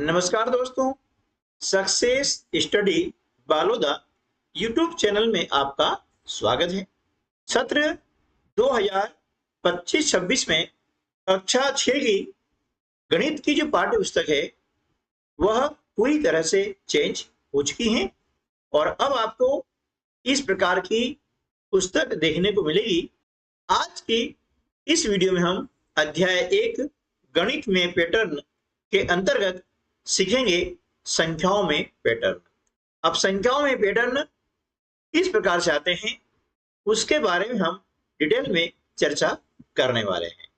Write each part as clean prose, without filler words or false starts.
नमस्कार दोस्तों, success study Baloda YouTube channel में आपका स्वागत है। सत्र 2025-26 में कक्षा 6 की गणित की जो पाठ्य पुस्तक है वह पूरी तरह से चेंज हो चुकी है और अब आपको इस प्रकार की पुस्तक देखने को मिलेगी। आज की इस वीडियो में हम अध्याय 1 गणित में पैटर्न के अंतर्गत सीखेंगे संख्याओं में पैटर्न। अब संख्याओं में पैटर्न किस प्रकार से आते हैं उसके बारे में हम डिटेल में चर्चा करने वाले हैं।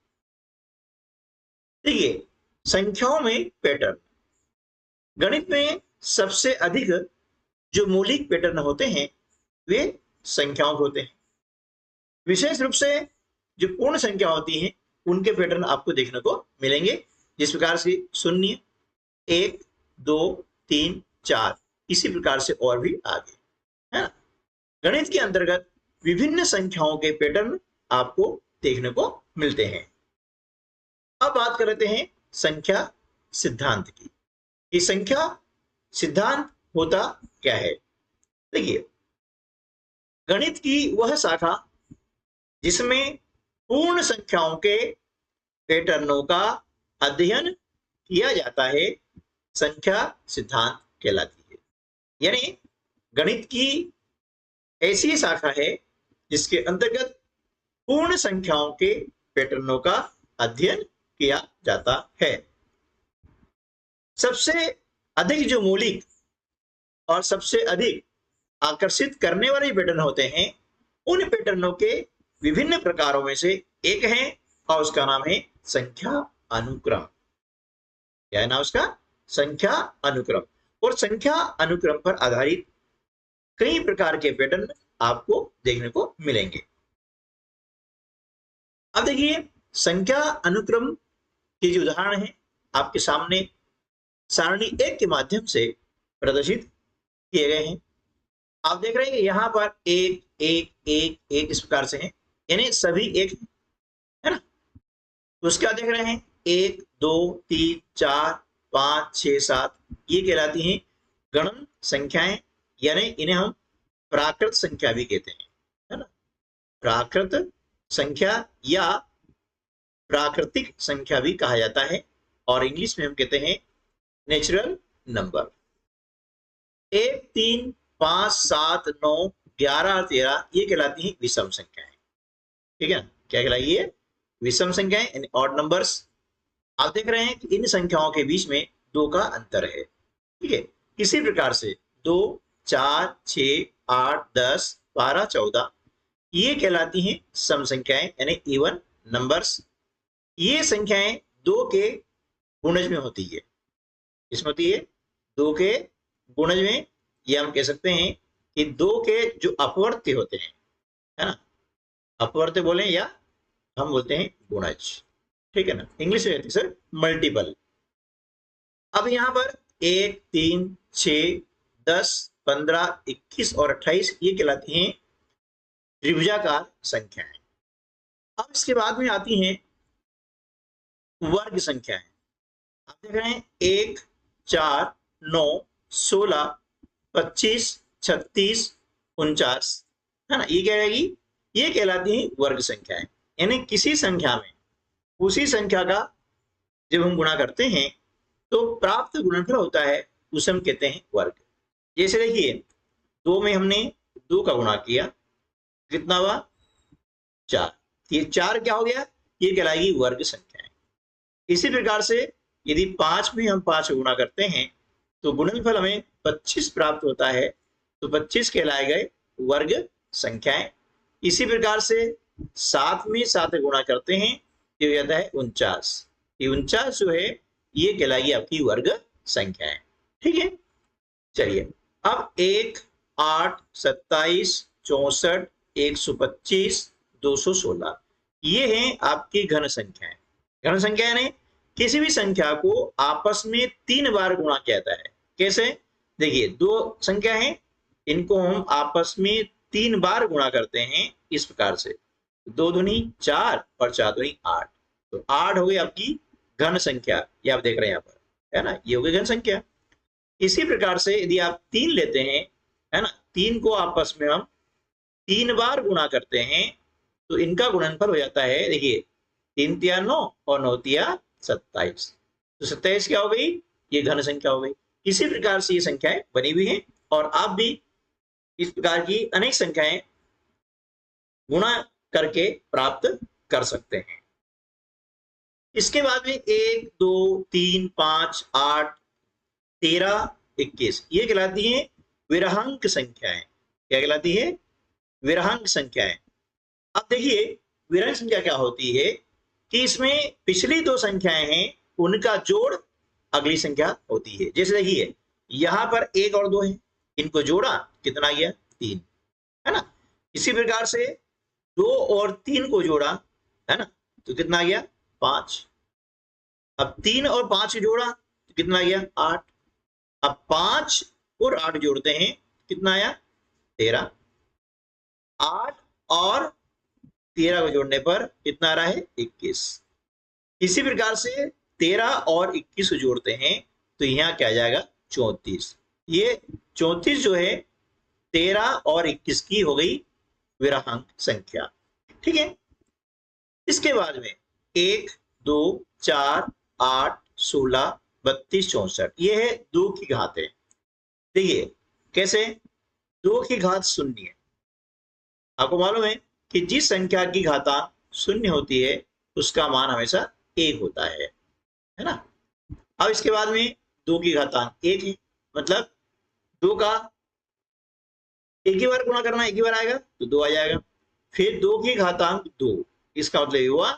देखिए, संख्याओं में पैटर्न गणित में सबसे अधिक जो मौलिक पैटर्न होते हैं वे संख्याओं के होते हैं। विशेष रूप से जो पूर्ण संख्या होती हैं उनके पैटर्न आपको देखने को मिलेंगे, जिस प्रकार से शून्य, 1, 2, 3, 4, इसी प्रकार से और भी आगे, है ना। गणित के अंतर्गत विभिन्न संख्याओं के पैटर्न आपको देखने को मिलते हैं। अब बात करते हैं संख्या सिद्धांत की। ये संख्या सिद्धांत होता क्या है? देखिए, गणित की वह शाखा जिसमें पूर्ण संख्याओं के पैटर्नों का अध्ययन किया जाता है संख्या सिद्धांत कहलाती है। यानी गणित की ऐसी शाखा है जिसके अंतर्गत पूर्ण संख्याओं के पैटर्नों का अध्ययन किया जाता है। सबसे अधिक जो मौलिक और सबसे अधिक आकर्षित करने वाले पैटर्न होते हैं, उन पैटर्नों के विभिन्न प्रकारों में से एक है और उसका नाम है संख्या अनुक्रम। क्या है नाम उसका? संख्या अनुक्रम। और संख्या अनुक्रम पर आधारित कई प्रकार के पैटर्न आपको देखने को मिलेंगे। अब देखिए, संख्या अनुक्रम के जो उदाहरण है आपके सामने सारणी 1 के माध्यम से प्रदर्शित किए गए हैं। आप देख रहे हैं यहां पर 1 1 1 1 इस प्रकार से है, यानी सभी एक है ना। उसके बाद देख रहे हैं 1 2 3 4 5 6 7, ये कहलाती हैं गणन संख्याएं, यानी इन्हें हम प्राकृत संख्या भी कहते हैं, है ना। प्राकृत संख्या या प्राकृतिक संख्या भी कहा जाता है और इंग्लिश में हम कहते हैं नेचुरल नंबर। 1 3 5 7 9 11 13 ये कहलाती हैं विषम संख्याएं। ठीक है ना, क्या कहलाई है? विषम संख्याएं यानी ऑड नंबर्स। आप देख रहे हैं कि इन संख्याओं के बीच में 2 का अंतर है। ठीक है, इसी प्रकार से 2 4 6 8 10 12 14 ये कहलाती हैं सम संख्याएं यानी इवन नंबर्स। ये संख्याएं 2 के गुणज में होती है। इसमें होती है 2 के गुणज में, या हम कह सकते हैं कि 2 के जो अपवर्त्य होते हैं, है ना, अपवर्त्य बोले या हम बोलते हैं गुणज। ठीक है ना, इंग्लिश में कहते हैं सर मल्टीपल। अब यहां पर 1 3 6 10 15 21 और 28 ये कहलाती हैं त्रिभुजाकार संख्याएं। अब इसके बाद में आती हैं वर्ग संख्याएं। आप देख रहे हैं 1 4 9 16 25 36 49, है ना, ये क्या रहेगी? ये कहलाती है वर्ग संख्याएं। यानी किसी संख्या में उसी संख्या का जब हम गुणा करते हैं तो प्राप्त गुणनफल होता है, उसे हम कहते हैं वर्ग। जैसे देखिए, 2 में हमने 2 का गुणा किया, कितना हुआ? 4। ये 4 क्या हो गया? ये कहलाएगी वर्ग संख्याएं। इसी प्रकार से यदि 5 में हम 5 का गुणा करते हैं तो गुणनफल हमें 25 प्राप्त होता है, तो 25 कहलाए गए वर्ग संख्याएं। इसी प्रकार से 7 में 7 का गुणा करते हैं तो हो जाता है 49। ये 49 जो है ये कहलाएगी आपकी वर्ग संख्याएं। ठीक है, चलिए अब 1 8 27 64 125 216 ये हैं आपकी घन संख्याएं। घन संख्या यानी किसी भी संख्या को आपस में 3 बार गुणा किया जाता है। कैसे? देखिए, 2 संख्या है, इनको हम आपस में 3 बार गुणा करते हैं इस प्रकार से, 2 दूनी 4 और 4 दूनी 8, तो 8 हो गई आपकी घन संख्या। ये आप देख रहे हैं यहाँ पर है ना, ये हो गई घन संख्या। इसी प्रकार से यदि आप 3 लेते हैं, है ना, 3 को आपस में हम 3 बार गुणा करते हैं तो इनका गुणनफल हो जाता है, देखिए 3 तिया 9 और 9 तिया 27, तो 27 क्या हो गई, ये घन संख्या हो गई। इसी प्रकार से ये संख्याएं बनी हुई हैं और आप भी इस प्रकार की अनेक संख्याएं गुणा करके प्राप्त कर सकते हैं। इसके बाद में 1 2 3 5 8 13 21 ये कहलाती हैं विरहांक संख्याएं। क्या कहलाती है, विरहांक संख्याएं। अब देखिए विरहांक संख्या क्या होती है कि इसमें पिछली 2 संख्याएं हैं उनका जोड़ अगली संख्या होती है। जैसे देखिए यहां पर 1 और 2 है, इनको जोड़ा कितना गया 3, है ना। इसी प्रकार से 2 और 3 को जोड़ा, है ना, तो कितना गया 5। अब 3 और 5 जोड़ा तो कितना गया 8। अब 5 और 8 जोड़ते हैं कितना आया 13। 8 और 13 को जोड़ने पर कितना आ रहा है 21। इसी प्रकार से 13 और 21 को जोड़ते हैं तो यहाँ क्या आ जाएगा 34। ये 34 जो है 13 और 21 की हो गई विरहांक संख्या, ठीक है। इसके बाद में 1 2 4 8 16 32 64 ये है 2 की घात है। देखिए कैसे, 2 की घात शून्य है। आपको मालूम है कि जिस संख्या की घातांक शून्य होती है उसका मान हमेशा 1 होता है ना। अब इसके बाद में 2 की घातांक 1 है, मतलब 2 का एक ही बार गुणा करना, एक ही बार आएगा तो 2 आ जाएगा। फिर 2 की घातांक 2, इसका मतलब ये हुआ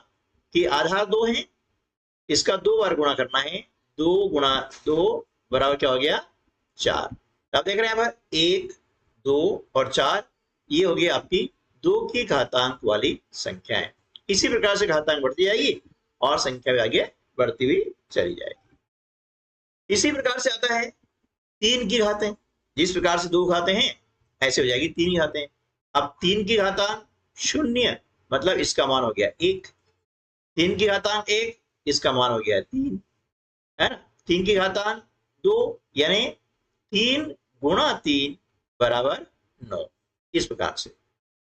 कि आधार 2 है, इसका 2 बार गुणा करना है, 2 गुणा 2 बराबर क्या हो गया 4। आप देख रहे हैं यहाँ पर 1 2 और 4 ये हो गई आपकी 2 की घातांक वाली संख्याएं। इसी प्रकार से घातांक बढ़ती जाएगी और संख्या भी आगे बढ़ती हुई चली जाएगी। इसी प्रकार से आता है 3 की घातें। जिस प्रकार से 2 घातें हैं ऐसे हो जाएगी 3 घातें। अब 3 की घातांक 0 मतलब इसका मान हो गया 1। 3 की घातांक 1 इसका मान हो गया 3, है ना। 3 की घातांक 2 यानी 3 गुणा 3 बराबर 9, इस प्रकार से।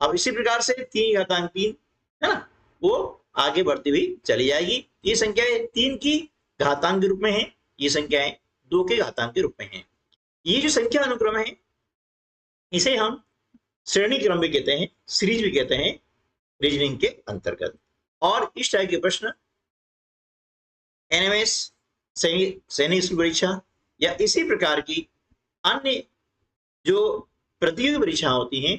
अब इसी प्रकार से 3 की घातांक 3, है ना, वो आगे बढ़ती हुई चली जाएगी। ये संख्याएं 3 की घातांक के रूप में है, ये संख्याएं 2 के घातांक के रूप में है। ये जो संख्या अनुक्रम है इसे हम श्रेणी क्रम भी कहते हैं, सीरीज भी कहते हैं रीजनिंग के अंतर्गत। और इस टाइप के प्रश्न एनएमएस, सैनिक स्कूल परीक्षा या इसी प्रकार की अन्य जो प्रतियोगी परीक्षा होती हैं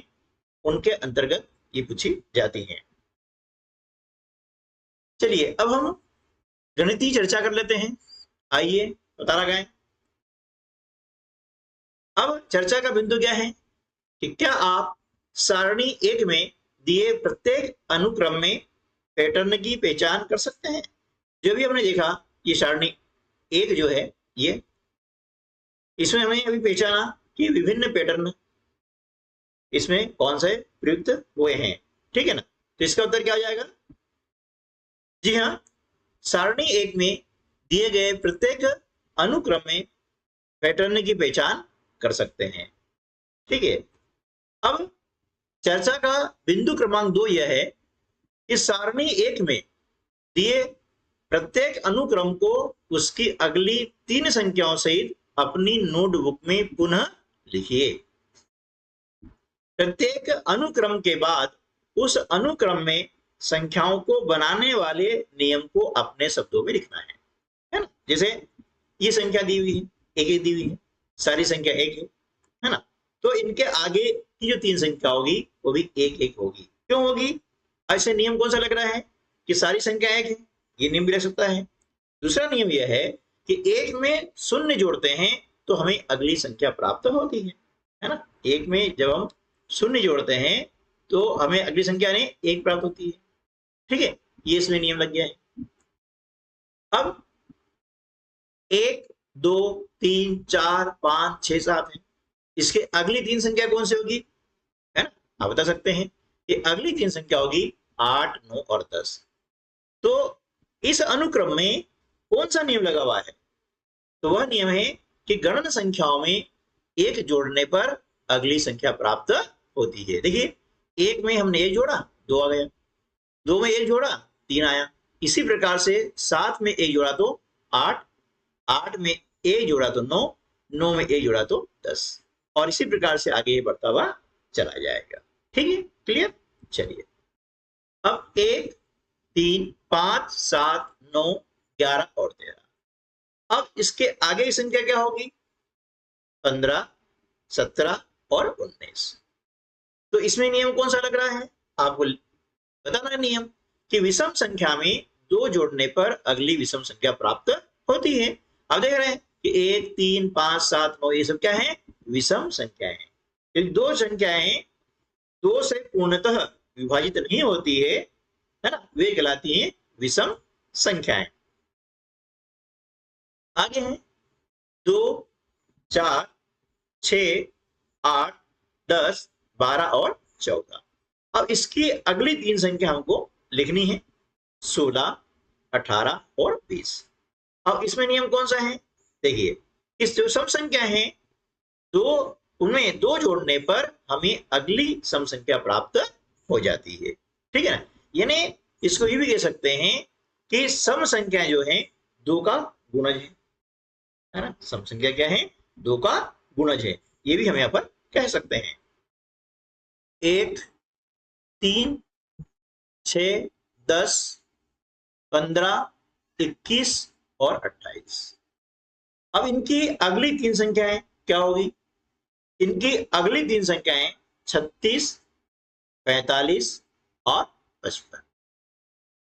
उनके अंतर्गत ये पूछी जाती हैं। चलिए अब हम गणितीय चर्चा कर लेते हैं। आइए पता लगाएं। अब चर्चा का बिंदु क्या है कि क्या आप सारणी 1 में दिए प्रत्येक अनुक्रम में पैटर्न की पहचान कर सकते हैं। जो भी हमने देखा ये सारणी 1 जो है ये, इसमें हमने अभी पहचाना कि विभिन्न पैटर्न इसमें कौन से प्रयुक्त हुए हैं, ठीक है ना। तो इसका उत्तर क्या हो जाएगा, जी हाँ, सारणी 1 में दिए गए प्रत्येक अनुक्रम में पैटर्न की पहचान कर सकते हैं, ठीक है। अब चर्चा का बिंदु क्रमांक 2 यह है कि सारणी 1 में दिए प्रत्येक अनुक्रम को उसकी अगली 3 संख्याओं सहित अपनी नोटबुक में पुनः लिखिए। प्रत्येक अनुक्रम के बाद उस अनुक्रम में संख्याओं को बनाने वाले नियम को अपने शब्दों में लिखना है ना। जैसे ये संख्या दी हुई है, एक एक दी हुई है, सारी संख्या एक है ना, तो इनके आगे की जो 3 संख्या होगी वो भी एक एक होगी। क्यों होगी, ऐसे नियम कौन सा लग रहा है कि सारी संख्या एक है, ये नियम भी लग सकता है। दूसरा नियम यह है कि 1 में 0 जोड़ते हैं तो हमें अगली संख्या प्राप्त होती है ना। 1 में जब हम 0 जोड़ते हैं तो हमें अगली संख्या ने 1 प्राप्त होती है, ठीक है। ये इसमें नियम लग गया है। अब 1 2 3 4 5 6 7 है, इसके अगली 3 संख्या कौन सी होगी, है ना, आप बता सकते हैं। ये अगली 3 संख्या होगी 8 9 और 10। तो इस अनुक्रम में कौन सा नियम लगा हुआ है, तो वह नियम है कि गणन संख्याओं में एक जोड़ने पर अगली संख्या प्राप्त होती है। देखिए, एक में हमने एक जोड़ा, 2 आ गया, 2 में एक जोड़ा, 3 आया। इसी प्रकार से 7 में एक जोड़ा तो 8, 8 में एक जोड़ा तो 9, 9 में एक जोड़ा तो 10, और इसी प्रकार से आगे बढ़ता हुआ चला जाएगा। ठीक है, क्लियर? चलिए, अब 1, 3, 5, 7, 9, 11 और 13। अब इसके आगे की संख्या क्या होगी? 15, 17 और 19। तो इसमें नियम कौन सा लग रहा है आपको बताना है? नियम कि विषम संख्या में 2 जोड़ने पर अगली विषम संख्या प्राप्त होती है। अब देख रहे हैं कि 1, 3, 5, 7, 9 ये सब क्या है? विषम संख्याएं। यदि 2 संख्याएं 2 से पूर्णतः विभाजित नहीं होती है ना, वे कहलाती हैं विषम संख्याएं। आगे है 2, 4, 6, 8, 10, 12 और 14। अब इसकी अगली 3 संख्या हमको लिखनी है, 16, 18 और 20। अब इसमें नियम कौन सा है? देखिए, इस जो सम संख्या है उनमें 2 जोड़ने पर हमें अगली सम संख्या प्राप्त हो जाती है। ठीक है ना? यानी इसको ये भी कह सकते हैं कि सम संख्या जो है 2 का गुणज है ना? सम संख्या क्या है? 2 का गुणज है। ये भी हम यहाँ पर कह सकते हैं। 1, 3, 6, 10, 15, 21 और 28। अब इनकी अगली 3 संख्याएं क्या होगी? इनकी अगली 3 संख्याएं 36, 45 और 55।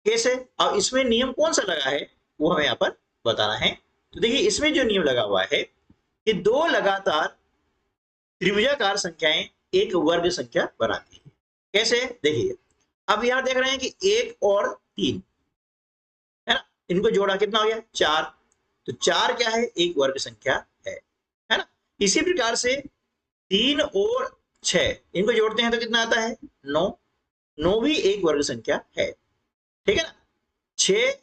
कैसे? अब इसमें नियम कौन सा लगा है वो हमें यहाँ पर बताना है। तो देखिए, इसमें जो नियम लगा हुआ है कि 2 लगातार त्रिभुजाकार संख्याएं एक वर्ग संख्या बनाती है। कैसे? देखिए, अब यहां देख रहे हैं कि 1 और 3 है ना, इनको जोड़ा कितना हो गया? 4। तो 4 क्या है? एक वर्ग संख्या है ना? इसी प्रकार से 3 और 6 इनको जोड़ते हैं तो कितना आता है? 9। 9 भी एक वर्ग संख्या है। ठीक है ना? 6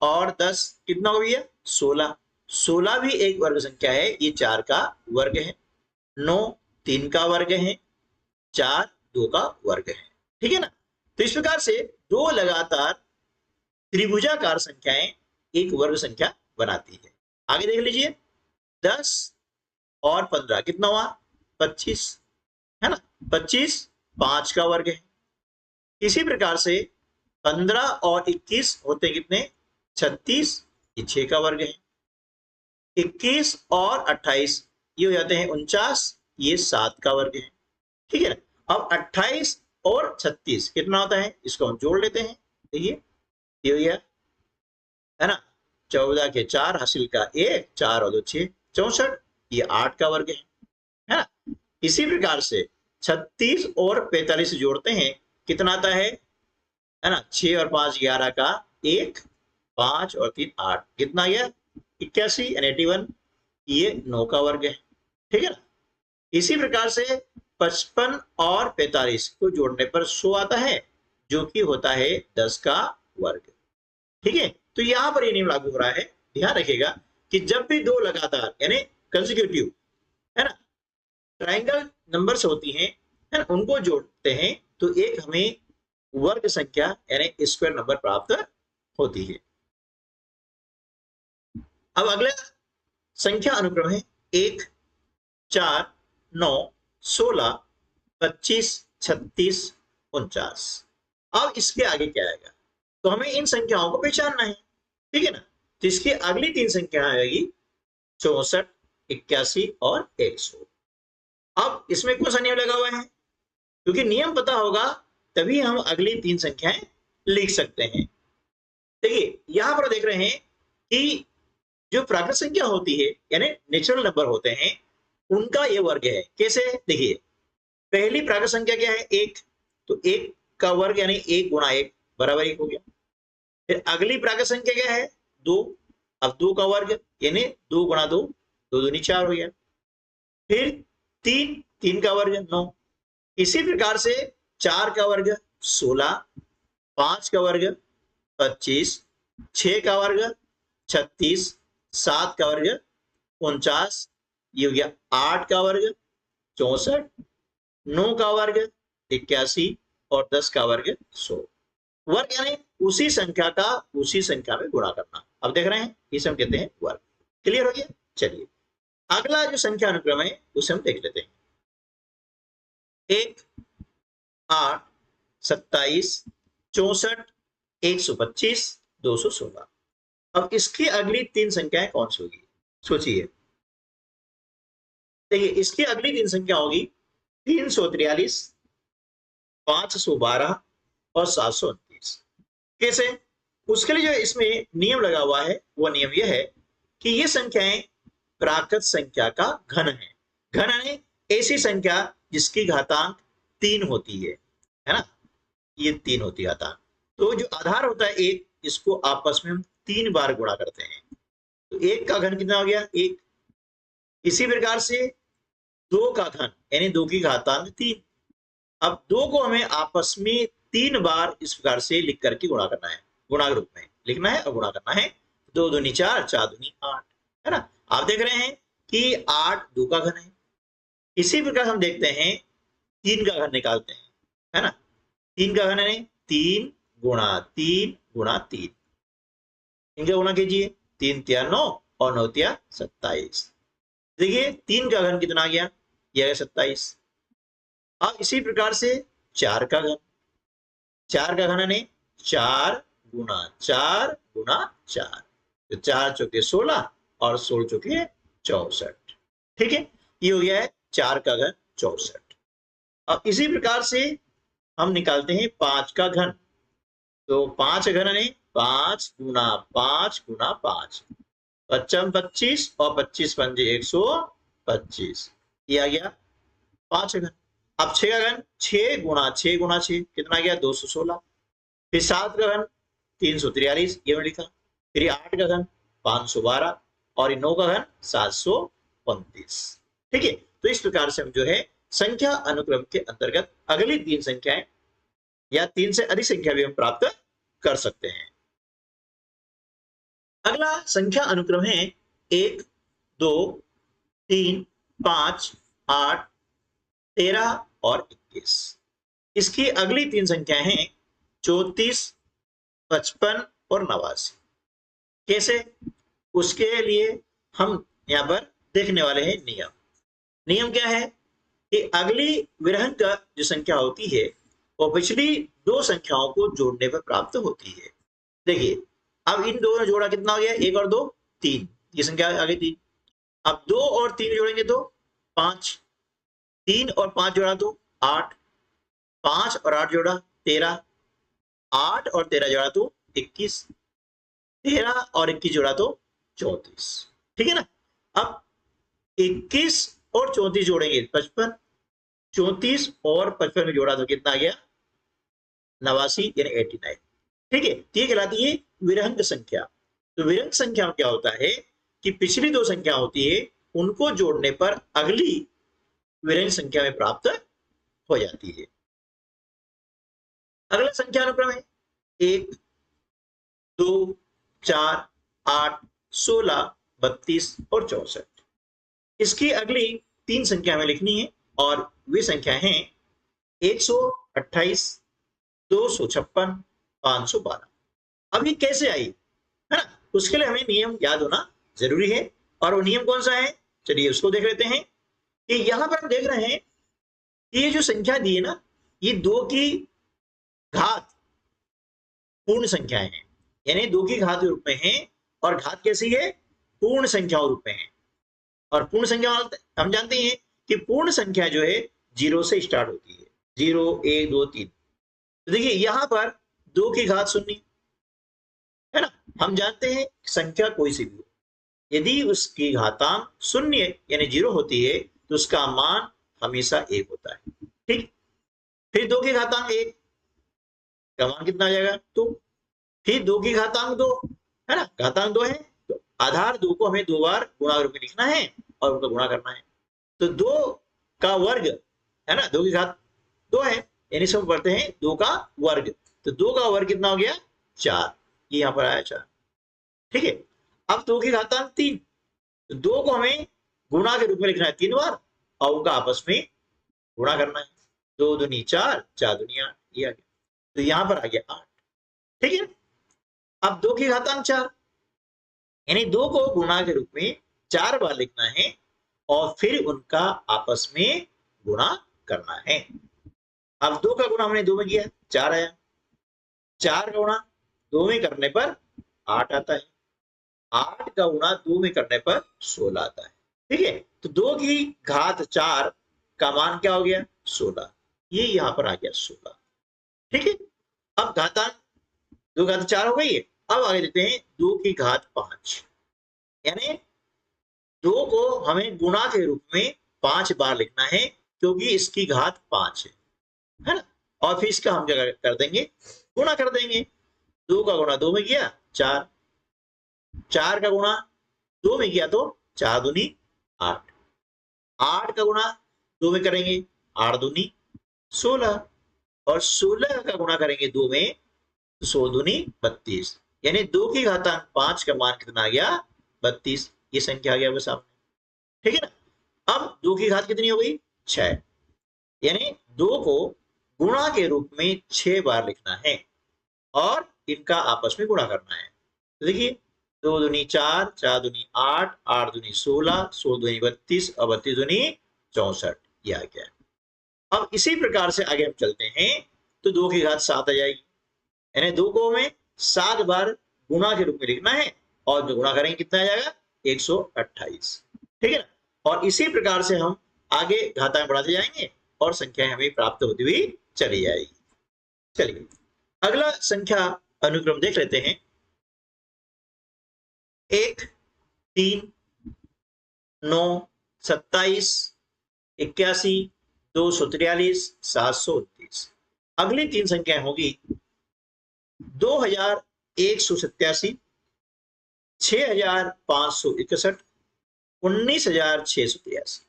और 10 कितना हो गया? 16। 16 भी एक वर्ग संख्या है, ये 4 का वर्ग है। 9 3 का वर्ग है, 4 2 का वर्ग है। ठीक है ना? तो इस प्रकार से 2 लगातार त्रिभुजाकार संख्याएं एक वर्ग संख्या बनाती है। आगे देख लीजिए, 10 और 15 कितना हुआ? 25 है ना? 25 5 का वर्ग है। इसी प्रकार से 15 और 21 होते कितने? 36, ये 6 का वर्ग है। 21 और 28 ये हो जाते हैं 49, ये 7 का वर्ग है। ठीक है ना? अब 28 और 36 कितना होता है? इसको हम जोड़ लेते हैं। देखिए, ये हो गया है ना, 14 के 4 हासिल का 1, 4 और 2 6, 64, ये 8 का वर्ग है ना? इसी प्रकार से 36 और 45 जोड़ते हैं, कितना आता है ना? 6 और 5 11 का 1, 5 और 3 8, कितना गया? 81 यानी 81, ये 9 का वर्ग है। ठीक है ना? इसी प्रकार से 55 और 45 को जोड़ने पर 100 आता है, जो कि होता है 10 का वर्ग। ठीक है? तो यहां पर ये नियम लागू हो रहा है। ध्यान रखिएगा कि जब भी 2 लगातार यानी कंसेक्यूटिव है ना ट्रायंगल नंबर्स होती हैं है ना, उनको जोड़ते हैं तो एक हमें वर्ग संख्या यानी स्क्वायर नंबर प्राप्त होती है। अब अगला संख्या अनुक्रम है 1, 4, 9, 16, 25, 36, 49। अब इसके आगे क्या आएगा? तो हमें इन संख्याओं को पहचानना है। ठीक है ना? तो इसकी अगली 3 संख्या आएगी 64, 81 और 100। अब इसमें कौन सा नियम लगा हुआ है? क्योंकि नियम पता होगा तभी हम अगली 3 संख्याएं लिख सकते हैं। देखिए, यहां पर देख रहे हैं कि जो प्राकृत संख्या होती है यानी नेचुरल नंबर होते हैं, उनका ये वर्ग है। कैसे? देखिए, पहली प्राकृत संख्या क्या है? 1। तो 1 का वर्ग यानी 1 गुणा 1 बराबर 1 हो गया। फिर अगली प्राकृत संख्या क्या है? 2। अब 2 का वर्ग यानी 2 गुणा 2, 2 दूनी 4 हो गया। फिर 3, 3 का वर्ग 9। इसी प्रकार से 4 का वर्ग 16, 5 का वर्ग 25, 6 का वर्ग 36, 7 का वर्ग 49, ये हो गया 8 का वर्ग 64, 9 का वर्ग 81 और 10 का वर्ग 100। वर्ग यानी उसी संख्या का उसी संख्या में गुणा करना। अब देख रहे हैं, इसे हम कहते हैं वर्ग। क्लियर हो गया? चलिए अगला जो संख्या अनुक्रम है उसे हम देख लेते हैं। 1, 8, 27, 64, 125, 216। अब इसकी अगली तीन संख्याएं कौन सी होगी? सोचिए। देखिए इसकी अगली तीन संख्या होगी 343, 512 और 729। कैसे? उसके लिए जो इसमें नियम लगा हुआ है वो नियम यह है कि ये संख्याएं प्राकृत संख्या का घन है। घन है ऐसी संख्या जिसकी घातांक 3 होती है ना? ये 3 होती है घातांक। तो जो आधार होता है 1, इसको आपस में हम 3 बार गुणा करते हैं। तो 1 का घन कितना हो गया? 1। इसी प्रकार से 2 का घन यानी 2 की घातांक 3। अब 2 को हमें आपस में 3 बार इस प्रकार से लिख करके गुणा करना है, गुणा के रूप में लिखना है और गुणा करना है। 2 दूनी 4, 4 दूनी 8, है ना? आप देख रहे हैं कि 8 2 का घन है। इसी प्रकार हम देखते हैं 3 का घन निकालते हैं, है ना? 3 का घन है 3 गुणा 3 गुणा 3। इनका गुणा कीजिए, 3 तिया 9 और 9 तिया 27। देखिए 3 का घन कितना आ गया? यह है 27। अब इसी प्रकार से 4 का घन, 4 का घन है 4 गुणा 4 गुणा 4। तो 4 चौके 16 और 16 चौके 64। ठीक है, ये हो गया है 4 का घन 64। अब इसी प्रकार से हम निकालते हैं 5 का घन। तो 5 का घन है 5 गुणा 5 गुणा 5। 55 25 और 25 पंजे 125। ये आ गया 5 का घन। अब 6 का घन 6 गुणा 6 गुणा 6 कितना आ गया? 216। फिर 7 का घन 343, ये मैंने लिखा। फिर 8 का घन 512 और 9 का घन 729। ठीक है, तो इस प्रकार से हम जो है संख्या अनुक्रम के अंतर्गत अगली 3 संख्याएं या 3 से अधिक संख्या भी हम प्राप्त कर सकते हैं। अगला संख्या अनुक्रम है 1, 2, 3, 5, 8, 13 और 21। इसकी अगली 3 संख्याएं हैं 34, 55 और 89। कैसे? उसके लिए हम यहां पर देखने वाले हैं नियम। नियम क्या है कि अगली विरहन का जो संख्या होती है वो पिछली 2 संख्याओं को जोड़ने पर प्राप्त होती है। देखिए अब इन दोनों जोड़ा कितना हो गया? 1 और 2 3, ये संख्या आ गई 3। अब 2 और 3 जोड़ेंगे तो 5, 3 और 5 जोड़ा तो 8, 5 और 8 जोड़ा 13, 8 और 13 जोड़ा तो 21, 13 और 21 जोड़ा तो 34। ठीक है ना? अब 21 और 34 जोड़ेंगे 55, 34 और 55 में जोड़ा तो कितना आ गया? 89 यानी 89। ठीक है, ये कहलाती है विरहंक संख्या। तो विरहंक संख्या में क्या होता है कि पिछली 2 संख्या होती है उनको जोड़ने पर अगली विरहंक संख्या में प्राप्त हो जाती है। अगला संख्या अनुक्रम है 1, 2, 4, 8, 16, 32 और 64। इसकी अगली 3 संख्या हमें लिखनी है और वे संख्या हैं 128, 256, 512। अब ये कैसे आई, है ना? उसके लिए हमें नियम याद होना जरूरी है। और वो नियम कौन सा है? चलिए उसको देख लेते हैं कि यहां पर हम देख रहे हैं कि ये जो संख्या दी है ना, ये 2 की घात पूर्ण संख्याएं हैं, यानी 2 की घात के रूप में है। और घात कैसी है? पूर्ण संख्याओं रूप में है। और पूर्ण संख्या हम जानते हैं कि पूर्ण संख्या जो है 0 से स्टार्ट होती है, 0, 1, 2, 3। तो देखिए यहां पर 2 की घात शून्य, है ना? हम जानते हैं संख्या कोई सी भी हो, यदि उसकी घातांक शून्य यानी 0 होती है तो उसका मान हमेशा 1 होता है। ठीक, फिर 2 की घातांक 1 का मान कितना आ जाएगा? 2। फिर 2 की घातांक 2, है ना? घातांक 2 है तो आधार 2 को हमें 2 बार गुणा रूप में लिखना है और उनका गुणा करना है। तो 2 का वर्ग, है ना? 2 की घात 2 है यानी सब पढ़ते हैं 2 का वर्ग। तो 2 का वर्ग कितना हो गया? 4। ये यहां पर आया 4। ठीक है, अब 2 की घातांक 3, तो 2 को हमें गुणा के रूप में लिखना है 3 बार और उनका आपस में गुणा करना है। 2 दूनी 4, 4 दूनी 8, ये आ गया। तो यहां पर आ गया 8। ठीक है। अब 2 की घातांक 4, यानी 2 को गुणा के रूप में 4 बार लिखना है और फिर उनका आपस में गुणा करना है। अब 2 का गुणा हमने 2 में किया, 4 आया। 4 का गुणा 2 में करने पर 8 आता है। 8 का गुणा 2 में करने पर 16 आता है। ठीक है। तो 2 की घात 4 का मान क्या हो गया? 16। ये यहां पर आ गया 16। ठीक है। अब घातांक 2 घात 4 हो गई है। अब आगे देखते हैं 2 की घात 5, यानी 2 को हमें गुणा के रूप में 5 बार लिखना है क्योंकि इसकी घात 5 है ना। और फिर इसका हम क्या कर देंगे? गुणा कर देंगे। 2 का गुणा 2 में किया 4, 4 का गुणा 2 में किया तो 4 दूनी 8, 8 का गुणा 2 में करेंगे 8 दूनी 16 और 16 का गुणा करेंगे 2 में तो 16 दूनी 32, यानी 2 की घातांक 5 का मान कितना आ गया? 32। ये संख्या आ गया आपके सामने। ठीक है ना। अब 2 की घात कितनी हो गई? 6, यानी 2 को गुणा के रूप में 6 बार लिखना है और इनका आपस में गुणा करना है। तो देखिए 2 दूनी 4, 4 दूनी 8, 8 दूनी 16, 16 दूनी 32 और 32 दूनी 64, ये आ गया। अब इसी प्रकार से आगे हम चलते हैं तो 2 की घात 7 आ जाएगी, यानी 2 को हमें 7 बार गुणा के रूप में लिखना है और जो गुणा करेंगे कितना आ जाएगा? 128। ठीक है ना। और इसी प्रकार से हम आगे घातांक बढ़ाते जाएंगे और संख्याएं हमें प्राप्त होती हुई चली जाएगी। चलिए अगला संख्या अनुक्रम देख लेते हैं। 1, 3, 9, 27, 81, 243, 729। अगली 3 संख्याएं होगी 2187, 6561, 19683।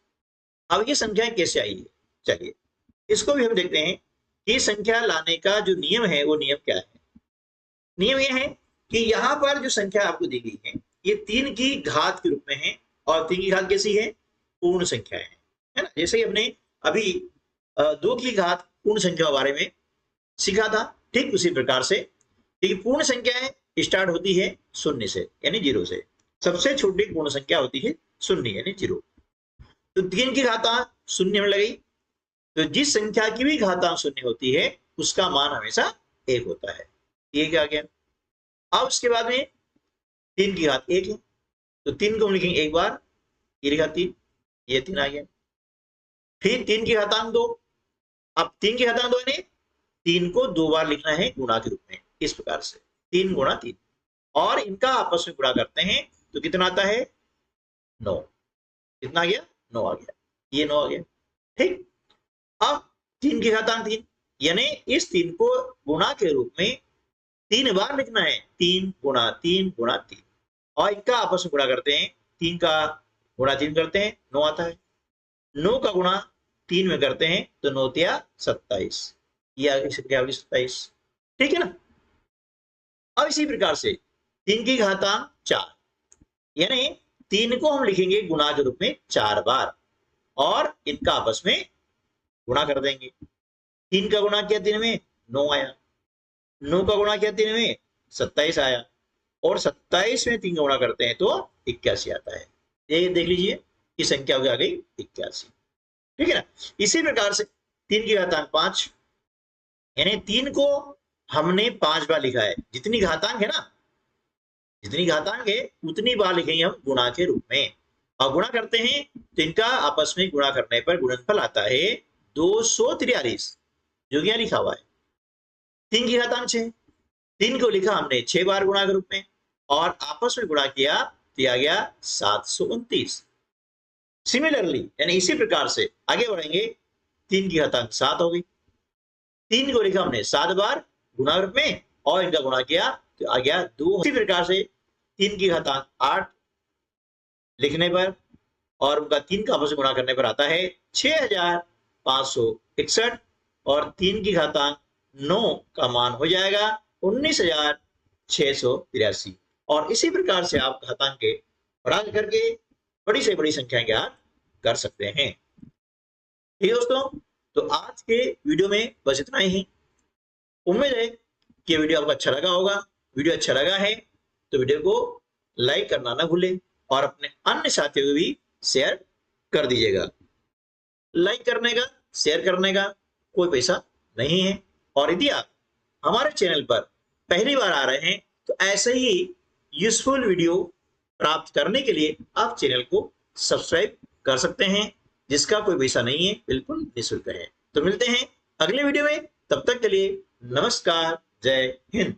अब ये संख्याएं कैसे आई है? चलिए इसको भी हम देखते हैं कि संख्या लाने का जो नियम है वो नियम क्या है। नियम ये है कि यहाँ पर जो संख्या आपको दी गई है ये 3 की घात के रूप में है और 3 की घात कैसी है? पूर्ण संख्या है ना। जैसे ही हमने अभी 2 की घात पूर्ण संख्या के बारे में सीखा था, ठीक उसी प्रकार से पूर्ण संख्याएं स्टार्ट होती है 0 से, यानी 0 से। सबसे छोटी पूर्ण संख्या होती है 0, यानी 0। तो 3 की घातांक 0 में लगाई, तो जिस संख्या की भी घातांक 0 होती है उसका मान हमेशा 1 होता है। ये क्या आ गया? अब उसके बाद में 3 की घात 1 है, तो 3 को हम लिखेंगे 1 बार, ये लिखा 3, ये 3 आ गया। फिर 3 की घातांक 2, अब 3 की घातांक 2 यानी 3 को 2 बार लिखना है गुणा के रूप में, इस प्रकार से 3 गुणा 3 और इनका आपस में गुणा करते हैं तो कितना आता है? 9। कितना आ गया? 9 आ गया। ये 9 आ गया। ठीक। अब 3 की घातांक 3, यानी इस 3 को गुणा के रूप में 3 बार लिखना है, 3 गुणा 3 गुणा 3 और इनका आपस में गुणा करते हैं। 3 का गुणा 3 करते हैं 9 आता है। 9 का गुणा 3 में करते हैं तो 9 तिया 27, ये आ गई संख्या 27। ठीक है ना। अब इसी प्रकार से 3 की घातांक 4, यानी 3 को हम लिखेंगे गुणा के रूप में 4 बार और इनका आपस में गुणा कर देंगे। 3 का गुणा किया 3 में 9 आया, 9 का गुणा किया 3 में 27 आया और 27 में 3 का गुणा करते हैं तो 81 आता है। ये देख लीजिए कि संख्या आ गई 81। ठीक है ना। इसी प्रकार से 3 की घातांक 5, यानी 3 को हमने 5 बार लिखा है। जितनी घातांक है ना, जितनी घातांक है उतनी बार लिखेंगे हम गुणा के रूप में और गुणा करते हैं तो इनका आपस में गुणा करने पर गुणनफल आता है 243, जो यहाँ लिखा हुआ है। 3 की घातांक 6, 3 को लिखा हमने 6 बार गुणा के रूप में और आपस में गुणा किया तो आ गया 729। सिमिलरली यानी इसी प्रकार से आगे बढ़ेंगे। 3 की घातांक 7 हो गई, 3 को लिखा हमने 7 बार गुणा रूप में और इनका गुणा किया तो आ गया 2। इसी प्रकार से 3 की घातांक 8 लिखने पर और उनका 3 का आपस में गुणा करने पर आता है 6561 और 3 की घातांक 9 का मान हो जाएगा 19683। और इसी प्रकार से आप घातांक के बढ़ा करके बड़ी से बड़ी संख्या ज्ञात कर सकते हैं। ठीक है दोस्तों, तो आज के वीडियो में बस इतना ही। उम्मीद है कि वीडियो आपको अच्छा लगा होगा। वीडियो अच्छा लगा है तो वीडियो को लाइक करना ना भूलें और अपने अन्य साथियों को भी शेयर कर दीजिएगा। लाइक करने का, शेयर करने का कोई पैसा नहीं है। और यदि आप हमारे चैनल पर पहली बार आ रहे हैं तो ऐसे ही यूजफुल वीडियो प्राप्त करने के लिए आप चैनल को सब्सक्राइब कर सकते हैं, जिसका कोई पैसा नहीं है, बिल्कुल निःशुल्क है। तो मिलते हैं अगले वीडियो में, तब तक के लिए नमस्कार, जय हिंद।